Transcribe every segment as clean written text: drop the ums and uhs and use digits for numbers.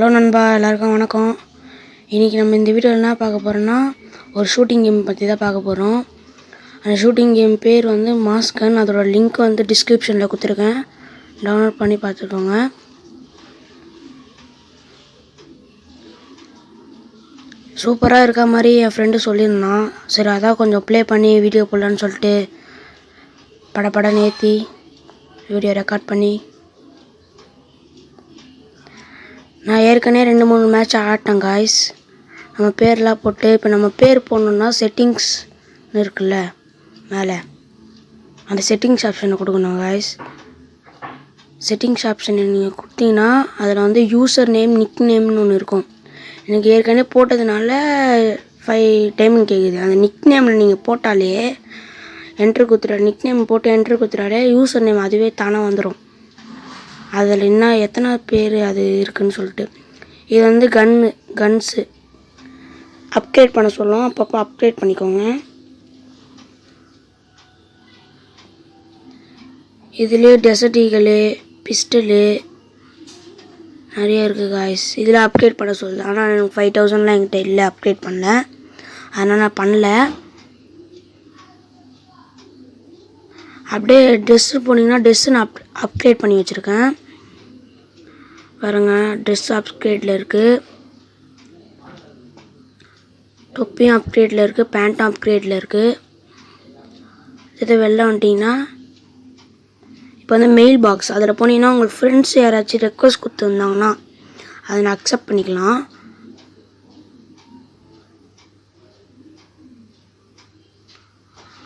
Hello நண்பா, எல்லாருக்கும் வணக்கம். இன்றைக்கி நம்ம இந்த வீடியோவில் என்ன பார்க்க போகிறோன்னா, ஒரு ஷூட்டிங் கேம் பற்றி தான் பார்க்க போகிறோம். அந்த ஷூட்டிங் கேம் பேர் வந்து மாஸ்கன். அதோட லிங்க் வந்து டிஸ்கிரிப்ஷனில் கொடுத்துருக்கேன், டவுன்லோட் பண்ணி பார்த்துக்கோங்க. சூப்பராக இருக்க மாதிரி என் ஃப்ரெண்டு சொல்லியிருந்தான். சரி, அதான் கொஞ்சம் ப்ளே பண்ணி வீடியோ போடலான்னு சொல்லிட்டு படப்படன்னு ஏற்றி வீடியோ ரெக்கார்ட் பண்ணி நான் ஏற்கனவே 2-3 மேட்ச் ஆடிட்டேன் காய்ஸ். நம்ம பேர்லாம் போட்டு இப்போ நம்ம பேர் போடணுன்னா செட்டிங்ஸ்னு இருக்குல்ல மேலே, அந்த செட்டிங்ஸ் ஆப்ஷனை கொடுக்கணும் காய்ஸ். செட்டிங்ஸ் ஆப்ஷனை நீங்கள் கொடுத்தீங்கன்னா அதில் வந்து யூசர் நேம், நிக் நேம்னு ஒன்று இருக்கும். எனக்கு ஏற்கனவே போட்டதுனால 5 டைம்னு கேட்குது. அந்த நிக் நேமில் நீங்கள் போட்டாலே என்ட்ரு கொடுத்துட்டாரு, நிக் நேம் போட்டு என்ட்ரு கொடுத்துட்டாலே யூசர் நேம் அதுவே தானாக வந்துடும். அதில் என்ன எத்தனை பேர் அது இருக்குதுன்னு சொல்லிட்டு. இது வந்து கன்ஸு அப்கிரேட் பண்ண சொல்லுவோம், அப்பப்போ அப்கிரேட் பண்ணிக்கோங்க. இதுலேயே டெசர்ட் ஈகிள், பிஸ்டலு நிறைய இருக்குது காய்ஸ். இதில் அப்கிரேட் பண்ண சொல்லுது. ஆனால் எனக்கு 5000லாம் என்கிட்ட இல்லை, அப்கிரேட் பண்ணல, அதனால் நான் பண்ணல. அப்படியே ட்ரெஸ்ஸு போனீங்கன்னா ட்ரெஸ்ஸு நான் அப்கிரேட் பண்ணி வச்சுருக்கேன் பாருங்க. ட்ரெஸ் அப்கிரேடில் இருக்குது, தொப்பியும் அப்கிரேடில் இருக்குது, பேண்ட்டும் அப்கிரேடில் இருக்குது. இதை வெளில வந்துட்டிங்கன்னா இப்போ வந்து மெயில் பாக்ஸ், அதில் போனீங்கன்னா உங்கள் ஃப்ரெண்ட்ஸ் யாராச்சும் ரெக்வஸ்ட் கொடுத்துருந்தாங்கன்னா அதை நான் அக்செப்ட் பண்ணிக்கலாம்.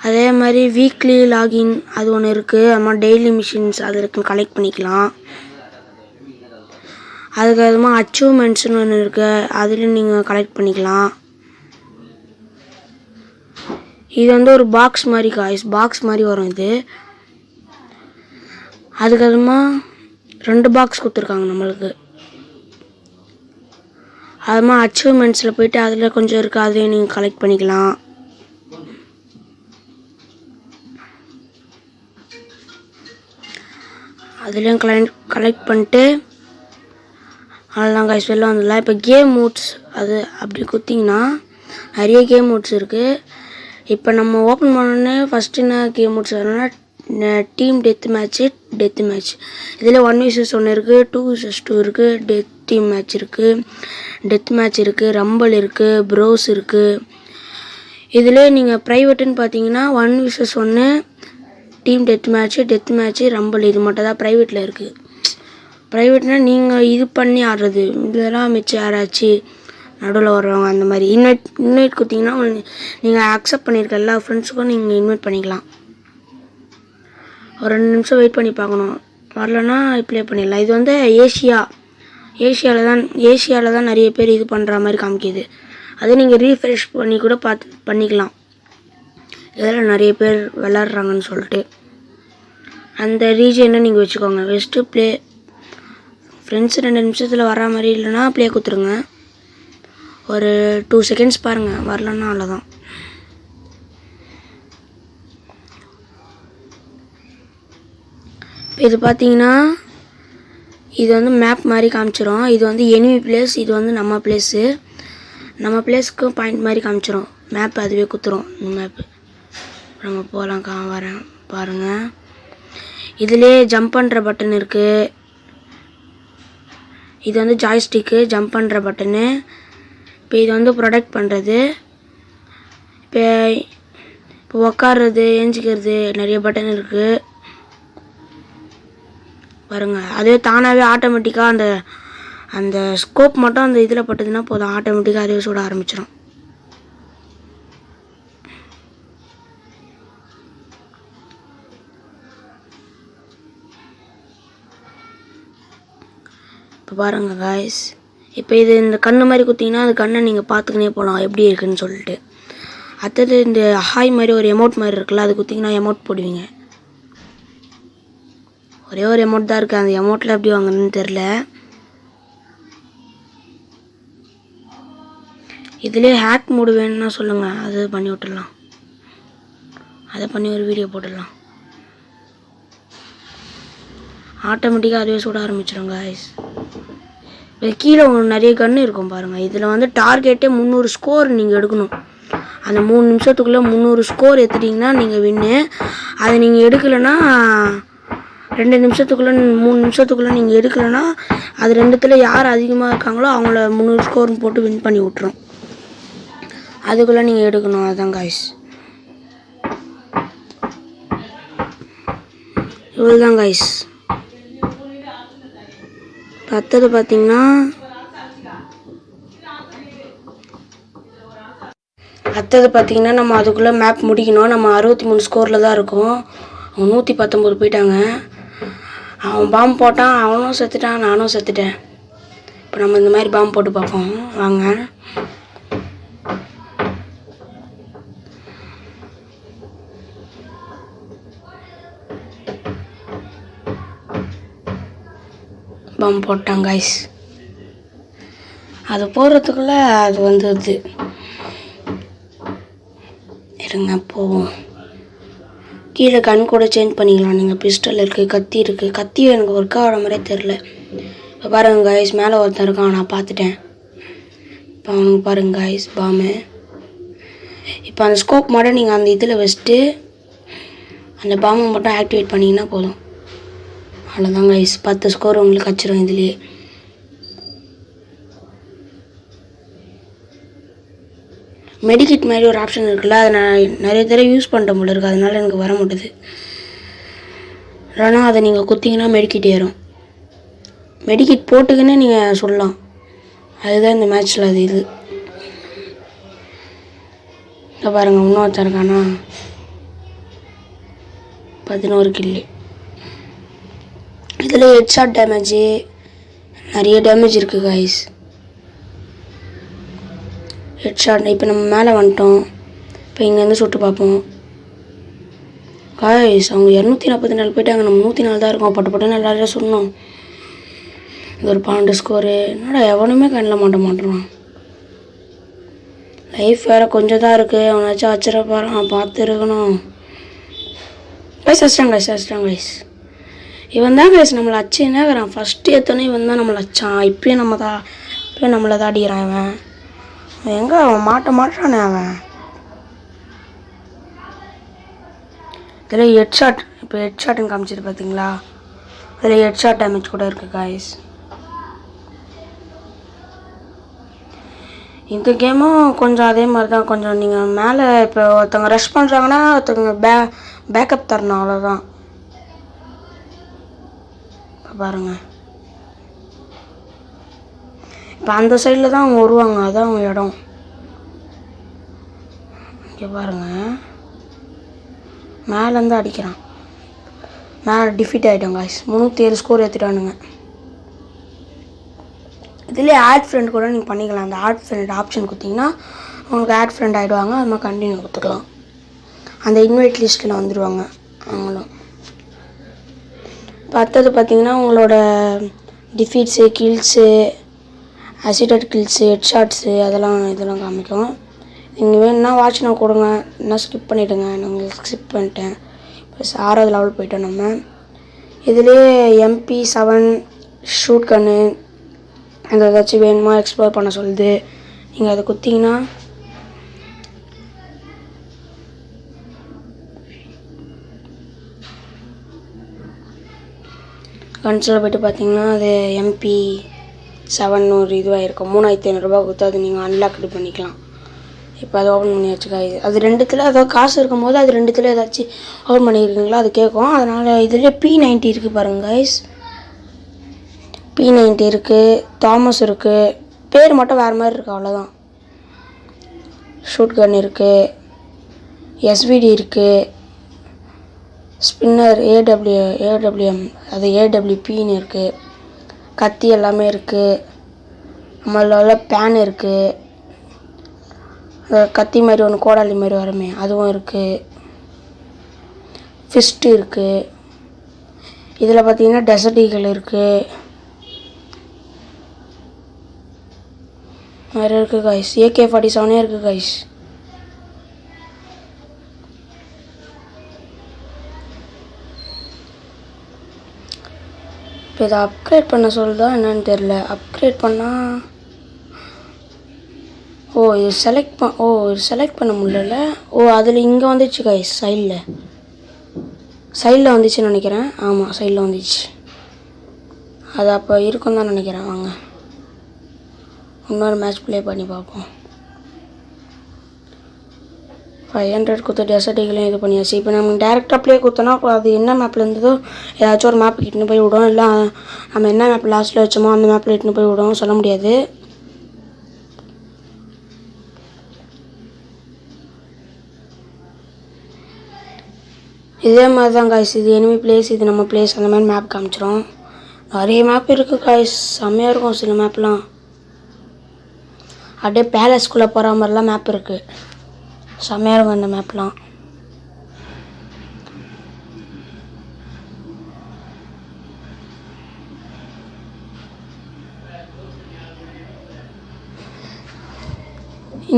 அதே மாதிரி வீக்லி லாகின் அது ஒன்று இருக்குது. அது மாதிரி டெய்லி மிஷின்ஸ் அது இருக்குது, கலெக்ட் பண்ணிக்கலாம். அதுக்கப்புறமா அச்சீவ்மெண்ட்ஸ்னு ஒன்று இருக்குது, அதுலேயும் நீங்கள் கலெக்ட் பண்ணிக்கலாம். இது வந்து ஒரு பாக்ஸ் மாதிரி காய்ஸ், பாக்ஸ் மாதிரி வரும் இது. அதுக்கப்புறமா 2 பாக்ஸ் கொடுத்துருக்காங்க நம்மளுக்கு. அதுமா அச்சீவ்மெண்ட்ஸில் போய்ட்டு அதில் கொஞ்சம் இருக்குது, அதையும் நீங்கள் கலெக்ட் பண்ணிக்கலாம். அதுலேயும் கலெக்ட் பண்ணிட்டு அதெல்லாம் காய்ஸ் வெளில வந்துடலாம். இப்போ கேம் மோட்ஸ் அது அப்படி கொடுத்திங்கன்னா நிறைய கேம் மோட்ஸ் இருக்குது. இப்போ நம்ம ஓப்பன் பண்ணோன்னே ஃபஸ்ட்டு என்ன கேம் மோட்ஸ் வரணும்னா டீம் டெத் மேட்ச். இதில் 1 vs 1 இருக்குது, 2 vs 2 இருக்குது, டெத் டீம் மேட்ச் இருக்குது, டெத் மேட்ச் இருக்குது, ரம்பிள் இருக்குது, ப்ரோஸ் இருக்குது. இதில் நீங்கள் ப்ரைவேட்டுன்னு பார்த்தீங்கன்னா 1 vs 1 team death match, rumble, இது மட்டும் தான் ப்ரைவேட்டில் இருக்குது. ப்ரைவேட்னால் நீங்கள் இது பண்ணி ஆடுறது. இதெல்லாம் மிச்சம் யாராச்சும் நடுவில் வர்றவங்க அந்த மாதிரி இன்வைட் கொடுத்தீங்கன்னா நீங்கள் அக்செப்ட் பண்ணியிருக்க எல்லா ஃப்ரெண்ட்ஸுக்கும் நீங்கள் இன்வைட் பண்ணிக்கலாம். ஒரு 2 நிமிஷம் வெயிட் பண்ணி பார்க்கணும், வரலன்னா ப்ளே பண்ணிடலாம். இது வந்து ஏஷியாவில் தான் நிறைய பேர் இது பண்ணுற மாதிரி காமிக்கிது. அது நீங்கள் ரீஃப்ரெஷ் பண்ணி கூட பண்ணிக்கலாம். இதெல்லாம் நிறைய பேர் விளாட்றாங்கன்னு சொல்லிட்டு அந்த ரீஜனை நீங்கள் வச்சுக்கோங்க. ஃபஸ்ட்டு ப்ளே ஃப்ரெண்ட்ஸ் 2 நிமிஷத்தில் வர மாதிரி இல்லைன்னா ப்ளே கொடுத்துருங்க. ஒரு 2 செகண்ட்ஸ் பாருங்கள், வரலன்னா அவ்வளோதான். இப்போ இது பார்த்தீங்கன்னா இது வந்து மேப் மாதிரி காமிச்சிரும். இது வந்து எனிமி பிளேஸ், இது வந்து நம்ம பிளேஸு. நம்ம பிளேஸ்க்கு பாயிண்ட் மாதிரி காமிச்சிரும் மேப், அதுவே குத்துரும். இந்த மேப்பு நம்ம போகலாம், வரேன் பாருங்கள். இதிலே ஜம்ப் பண்ணுற பட்டன் இருக்குது. இது வந்து ஜாய்ஸ்டிக்கு, ஜம்ப் பண்ணுற பட்டனு. இப்போ இது வந்து ப்ரொடெக்ட் பண்ணுறது. இப்போ உக்காடுறது, ஏஞ்சிக்கிறது, நிறைய பட்டன் இருக்குது பாருங்கள். அதுவே தானாகவே ஆட்டோமேட்டிக்காக அந்த ஸ்கோப் மட்டும் அந்த இதில் பட்டதுன்னா போதும், ஆட்டோமேட்டிக்காக அதுவே சுட ஆரம்பிச்சிடும். இப்போ பாருங்கள் காய்ஸ். இப்போ இது இந்த கண்ணு மாதிரி கொடுத்தீங்கன்னா அந்த கண்ணை நீங்கள் பார்த்துக்கினே போகலாம் எப்படி இருக்குதுன்னு சொல்லிட்டு. அடுத்தது இந்த ஹாய் மாதிரி ஒரு எமௌண்ட் மாதிரி இருக்குல்ல, அது கொடுத்தீங்கன்னா எமௌண்ட் போடுவீங்க. ஒரே ஒரு எமௌண்ட் தான் இருக்குது, அந்த எமௌண்ட்டில் எப்படி வாங்கணுன்னு தெரில. இதுலேயே ஹேக் மோடு வேணும்னா சொல்லுங்கள், அது பண்ணி விட்டுடலாம். அதை பண்ணி ஒரு வீடியோ போட்டுடலாம். ஆட்டோமேட்டிக்காக அதுவே சுட ஆரம்பிச்சிடும் காய்ஸ். கீழே நிறைய கன்று இருக்கும் பாருங்கள். இதில் வந்து டார்கெட்டே 300 ஸ்கோர் நீங்கள் எடுக்கணும். அந்த 3 நிமிஷத்துக்குள்ளே 300 ஸ்கோர் எடுத்துட்டிங்கன்னா நீங்கள் வின்னு. அதை நீங்கள் எடுக்கலைன்னா 2 நிமிஷத்துக்குள்ளே 3 நிமிஷத்துக்குள்ளே நீங்கள் எடுக்கலைன்னா அது ரெண்டுத்தில் யார் அதிகமாக இருக்காங்களோ அவங்கள 300 ஸ்கோர்னு போட்டு வின் பண்ணி விட்ரும். அதுக்குள்ளே நீங்கள் எடுக்கணும். அதுதான் காய்ஸ். இவ்வளோ தான் காய்ஸ். அடுத்தது பார்த்தீங்கன்னா நம்ம அதுக்குள்ளே மேப் முடிக்கணும். நம்ம 63 ஸ்கோரில் தான் இருக்கோம். அவன் 119 போயிட்டாங்க. அவன் பாம்பு போட்டான், அவனும் செத்துட்டான், நானும் செத்துட்டேன். இப்போ நம்ம இந்த மாதிரி பாம்பு போட்டு பார்ப்போம் வாங்க. பாம்பு போட்டான் காய்ஸ். அது போடுறதுக்குள்ளே அது வந்துடுது. இருங்க போவோம். கீழே கன் கூட சேஞ்ச் பண்ணிக்கலாம். நீங்கள் பிஸ்டல் இருக்குது, கத்தி இருக்குது. கத்தி எனக்கு ஒர்க் ஆகிற மாதிரியே தெரில. இப்போ பாருங்கள் காய்ஸ், மேலே ஒருத்தன் இருக்கான், நான் பார்த்துட்டேன். இப்போ அவனுக்கு பாருங்கள் காய்ஸ் பாம்பு. இப்போ அந்த ஸ்கோப் மட்டும் நீங்கள் அந்த இதில் வச்சுட்டு அந்த பாம்பை மட்டும் ஆக்டிவேட் பண்ணிங்கன்னா போதும். அவ்வளோதான் காய்ஸ். 10 ஸ்கோர் உங்களுக்கு வச்சிரும் இதுலேயே. மெடிக்கிட் மாதிரி ஒரு ஆப்ஷன் இருக்குல்ல, அதை நான் நிறைய தடவை யூஸ் பண்ணிட்ட போல இருக்குது. அதனால எனக்கு வர மாட்டுது. இல்லைனா அதை நீங்கள் குத்திங்கன்னா மெடிக்கிட் ஏறும். மெடிக்கிட் போட்டுக்கின்னு நீங்கள் சொல்லலாம். அதுதான் இந்த மேட்ச்சில் அது இது. இப்போ பாருங்கள் இன்னொருத்தர் இருக்கானா, 11 கில்லு. இதில் ஹெட்ஷாட் டேமேஜு நிறைய டேமேஜ் இருக்குது காய்ஸ். ஹெட்ஷாட். இப்போ நம்ம மேலே வந்துட்டோம். இப்போ இங்கேருந்து சுட்டு பார்ப்போம் காய்ஸ். அவங்க 244 போயிட்டாங்க. நம்ம 104 தான் இருக்கோம். பட்டு எல்லாரும் சொன்னோம். இது ஒரு 12 ஸ்கோரு. என்னடா எவனுமே கண்ணில் மாட்டான். லைஃப் வேறு கொஞ்சம் தான் இருக்குது. அவனாச்சும் வச்சிட போகிறான், பார்த்து இருக்கணும். கைஸ் அடிச்சிட்டாங்க கைஸ். இவன் தான் கைஸ் நம்மளை அச்சுன்னாக்கிறான். ஃபஸ்ட்டு எத்தனை இவன் தான் நம்மளை அச்சான். இப்போயும் நம்மளை தான் அடிக்கிறான். இவன் எங்கே அவன் மாட்டானே அவன். இதில் ஹெட்ஷாட். இப்போ ஹெட்ஷாட்டுன்னு காமிச்சிட்டு பார்த்தீங்களா, அதில் ஹெட்ஷாட் டேமேஜ் கூட இருக்குது காய்ஸ். இந்த கேமும் கொஞ்சம் அதே மாதிரி தான். கொஞ்சம் நீங்கள் மேலே இப்போ ஒருத்தவங்க ரஷ் பண்ணுறாங்கன்னா ஒருத்தவங்க பேக்கப் தரணும், அவ்வளோதான். இப்போ பாருங்கள், இப்போ அந்த சைடில் தான் அவங்க வருவாங்க. அதுதான் அவங்க இடம். இங்கே பாருங்கள், மேலேருந்து அடிக்கிறான். மேலே டிஃபீட் ஆகிட்டோம் காய்ஸ். 307 ஸ்கோர் ஏற்றிட்டானுங்க. இதுலேயே ஆட் ஃப்ரெண்ட் கூட நீங்கள் பண்ணிக்கலாம். அந்த ஆட் ஃப்ரெண்ட் ஆப்ஷன் கொடுத்தீங்கன்னா உங்களுக்கு ஆட் ஃப்ரெண்ட் ஆகிடுவாங்க. அது மாதிரி கண்டினியூ கொடுத்துக்கலாம். அந்த இன்வைட் லிஸ்ட்டில் வந்துடுவாங்க அவங்களும். அடுத்தது பார்த்தீங்கன்னா உங்களோட டிஃபீட்ஸு, கில்ஸு, அசிடட் கில்ஸு, ஹெட்ஷாட்ஸு இதெல்லாம் காமிக்கும். நீங்கள் வேணும்னா வாட்ச் நான் கொடுங்க, என்ன ஸ்கிப் பண்ணிவிடுங்க. நாங்கள் ஸ்கிப் பண்ணிட்டேன். இப்போ 6வது லெவல் போயிட்டோம் நம்ம. இதுலேயே MP7 ஷூட் கன்னு அந்த ஏதாச்சும் வேணுமா எக்ஸ்ப்ளோர் பண்ண சொல்லுது. நீங்கள் அதை குத்திங்கன்னா கன்சில் போய்ட்டு பார்த்தீங்கன்னா அது MP7 ஒரு இதுவாக இருக்கும். 3500 கொடுத்து அது நீங்கள் அன்லாக்டு பண்ணிக்கலாம். இப்போ அதை ஓப்பன் பண்ணி வச்சுக்காது. அது ரெண்டுத்தில் ஏதாவது காசு இருக்கும் போது அது ரெண்டுத்தில் ஏதாச்சும் ஓப்பன் பண்ணியிருக்கீங்களா அது கேட்கும். அதனால் இதில் P90 இருக்குது பாருங்கள் கைஸ். P90 இருக்குது, தாமஸ் இருக்குது. பேர் மட்டும் வேறு மாதிரி இருக்குது, அவ்வளோதான். ஷூட் கன் இருக்குது, SVD இருக்குது, ஸ்பின்னர் AWM அது AWPன்னு இருக்குது. கத்தி எல்லாமே இருக்குது. நம்மளோட பேன் இருக்குது. கத்தி மாதிரி ஒன்று கோடாலி மாதிரி வருமே அதுவும் இருக்குது. ஃபிஸ்ட்டு இருக்குது. இதில் பார்த்தீங்கன்னா டெசர்ட் ஈகிள் இருக்குது. வேறு இருக்குது கைஸ். AK-47 இருக்குது கைஸ். இப்போ இதை அப்கிரேட் பண்ண சொல்லுதா என்னன்னு தெரில. அப்கிரேட் பண்ணால் இது செலக்ட் பண்ண முடியல. அதில் இங்கே வந்துச்சு கைஸ். சைடில் வந்துச்சுன்னு நினைக்கிறேன். ஆமாம், சைடில் வந்துச்சு. அது அப்போ இருக்கும் தான் நினைக்கிறேன். வாங்க இன்னொரு மேட்ச் ப்ளே பண்ணி பார்ப்போம். 500 கொடுத்த டெசர்ட்டிகளையும் இது பண்ணியாச்சு. இப்போ நம்ம டேரெக்டாக ப்ளே கொடுத்தோன்னா அது என்ன மேப்பில் இருந்ததோ ஏதாச்சும் ஒரு மேப்புக்கு இட்டுன்னு போய் விடும். இல்லை நம்ம என்ன மேப் லாஸ்ட்டில் வச்சோமோ அந்த மேப்பில் இட்டுன்னு போய் விடும். சொல்ல முடியாது. இதே மாதிரி தான் காய்ஸ். இது எனிமி பிளேஸ், இது நம்ம பிளேஸ், அந்த மாதிரி மேப் காமிச்சிரும். நிறைய மேப் இருக்குது காய்ஸ். செம்மையாக இருக்கும் சில மேப்லாம். அப்படியே பேலஸ்குள்ளே போகிற மாதிரிலாம் மேப் இருக்குது. செம்மையாக இருக்கும் அந்த மேப்லாம்.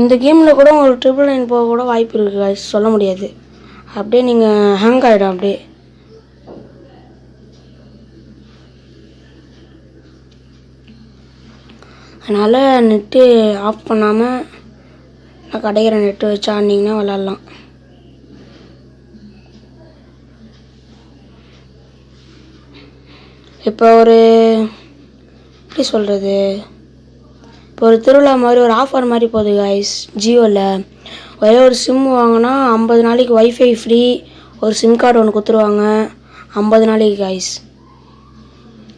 இந்த கேமில் கூட ஒரு 999 போக கூட வாய்ப்பு இருக்குது. சொல்ல முடியாது. அப்படியே நீங்கள் ஹேங் ஆகிடும். அப்படியே அதனால் நெட்டு ஆஃப் பண்ணாமல் நான் கிடைக்கிற நெட்டு வச்சு ஆடினீங்கன்னா விளாட்லாம். இப்போ எப்படி சொல்கிறது, இப்போ ஒரு திருவிழா மாதிரி ஒரு ஆஃபர் மாதிரி போகுது காய்ஸ் ஜியோவில். ஒரே ஒரு சிம் வாங்கினா 50 நாளைக்கு ஒய்ஃபை ஃப்ரீ. ஒரு சிம் கார்டு ஒன்று கொடுத்துருவாங்க 50 நாளைக்கு காய்ஸ்.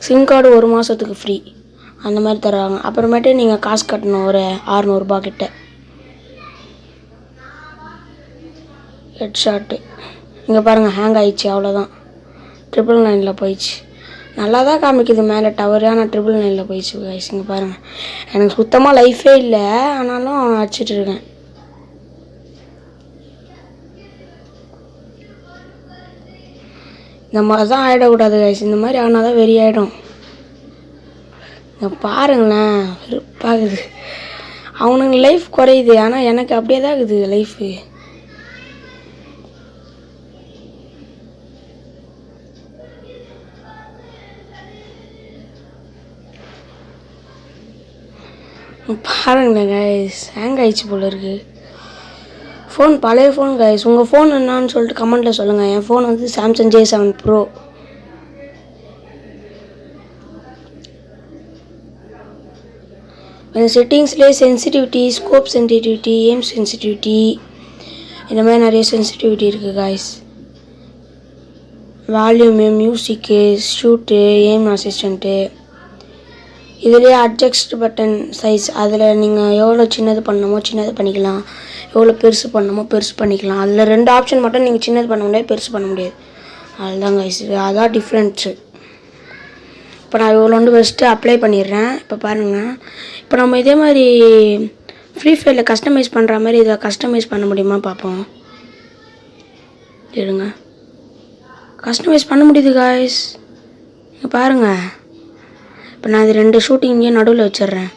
சிம் கார்டு 1 மாதத்துக்கு ஃப்ரீ அந்த மாதிரி தருவாங்க. அப்புறமேட்டு நீங்கள் காசு கட்டணும் ஒரு 600 ரூபா கிட்ட. ஹெட்ஷாட்டு இங்கே பாருங்கள் ஹேங் ஆயிடுச்சு. அவ்வளோதான். 999 போயிடுச்சு. நல்லா தான் காமிக்குது மேலே டவரு. ஆனால் 999 போயிடுச்சு கைஸ். இங்கே பாருங்கள். எனக்கு சுத்தமாக லைஃபே இல்லை. ஆனாலும் அடிச்சிட்டு இருக்கேன். இந்த மாதிரி தான் ஆகிடக்கூடாது கைஸ். இந்த மாதிரி ஆனால் தான் வெறி ஆகிடும். இங்கே பாருங்களேன், வெறுப்பாகுது. அவனுங்க லைஃப் குறையுது. ஆனால் எனக்கு அப்படியே தான் இருக்குது லைஃபு. பாருங்களேன் கைஸ், ஹேங் ஆயிடுச்சு போல இருக்குது. ஃபோன் பழைய ஃபோன் கைஸ். உங்கள் ஃபோன் என்னான்னு சொல்லிட்டு கமெண்ட்டில் சொல்லுங்கள். என் ஃபோன் வந்து சாம்சங் J7 Pro. செட்டிங்ஸ்லேயே sensitivity, scope sensitivity, aim sensitivity, இந்த மாதிரி நிறைய சென்சிட்டிவிட்டி இருக்குது guys. Volume, music, shoot, aim assistant, இதுலேயே அட்ஜஸ்ட் பட்டன் சைஸ். அதில் நீங்கள் எவ்வளோ சின்னது பண்ணணுமோ சின்னது பண்ணிக்கலாம், எவ்வளோ பெருசு பண்ணணுமோ பெருசு பண்ணிக்கலாம். அதில் 2 ஆப்ஷன் மட்டும் நீங்கள் சின்னது பண்ண முடியாது, பெருசு பண்ண முடியாது. அதுதான் கைஸ், அதான் டிஃப்ரெண்ட்ஸு. இப்போ நான் இவ்வளோண்டு ஃபஸ்ட்டு அப்ளை பண்ணிடுறேன். இப்போ பாருங்கள், இப்போ நம்ம இதே மாதிரி ஃப்ரீ ஃபயரில் கஸ்டமைஸ் பண்ணுற மாதிரி இதை கஸ்டமைஸ் பண்ண முடியுமா பார்ப்போம். இருங்க, கஸ்டமைஸ் பண்ண முடியுது காய்ஸ். இங்கே பாருங்கள். இப்போ நான் இது 2 ஷூட்டிங் இங்கே நடுவில் வச்சிட்றேன்.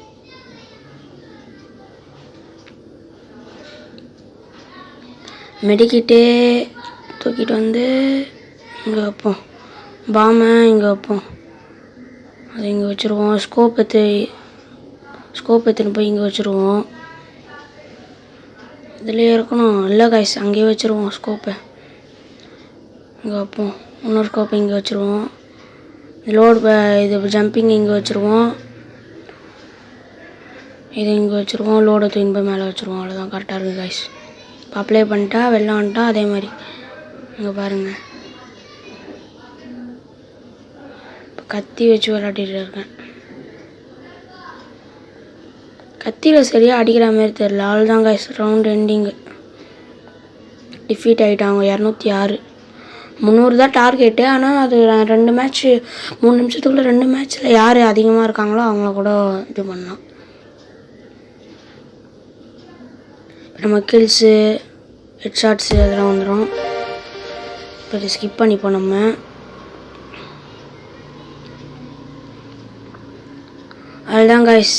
மெடிக்கிட்டே தூக்கிட்டு வந்து இங்கே வைப்போம். பாமை இங்கே வைப்போம். அது இங்கே வச்சுருவோம். ஸ்கோப் எடுத்துன்னு போய் இங்கே வச்சுருவோம். இதுலேயே இருக்கணும். இல்லை காய்ஸ், அங்கேயே வச்சுருவோம். ஸ்கோப்பை இங்கே வைப்போம். இன்னொரு ஸ்கோப்பை இங்கே வச்சுருவோம். இது ஜம்பிங் இங்கே வச்சுருவோம். இது இங்கே வச்சுருவோம். லோடை தூக்கி போய் மேலே வச்சுருவோம். அவ்வளோதான், கரெக்டாக இருக்குது காய்ஸ். இப்போ அப்ளை பண்ணிட்டா வெளில வந்துட்டா அதே மாதிரி. இங்கே பாருங்கள், இப்போ கத்தி வச்சு விளையாடிட்டு இருக்கேன். கத்தியில் சரியாக அடிக்கிற மாதிரி தெரில. அவ்வளோதான் காய்ஸ், ரவுண்ட் எண்டிங்கு. டிஃபீட் ஆகிட்டாங்க. 206. 300 தான் டார்கெட்டு. ஆனால் அது 2 மேட்ச்சு 3 நிமிஷத்துக்குள்ளே 2 மேட்ச்சில் யார் அதிகமாக இருக்காங்களோ அவங்கள கூட இது பண்ணலாம். நம்ம கில்ஸு, ஹெட்ஷாட்ஸு அதெல்லாம் வந்துடும். இப்போ இதை ஸ்கிப் பண்ணிப்போம். நம்ம அதுதான் காய்ஸ்,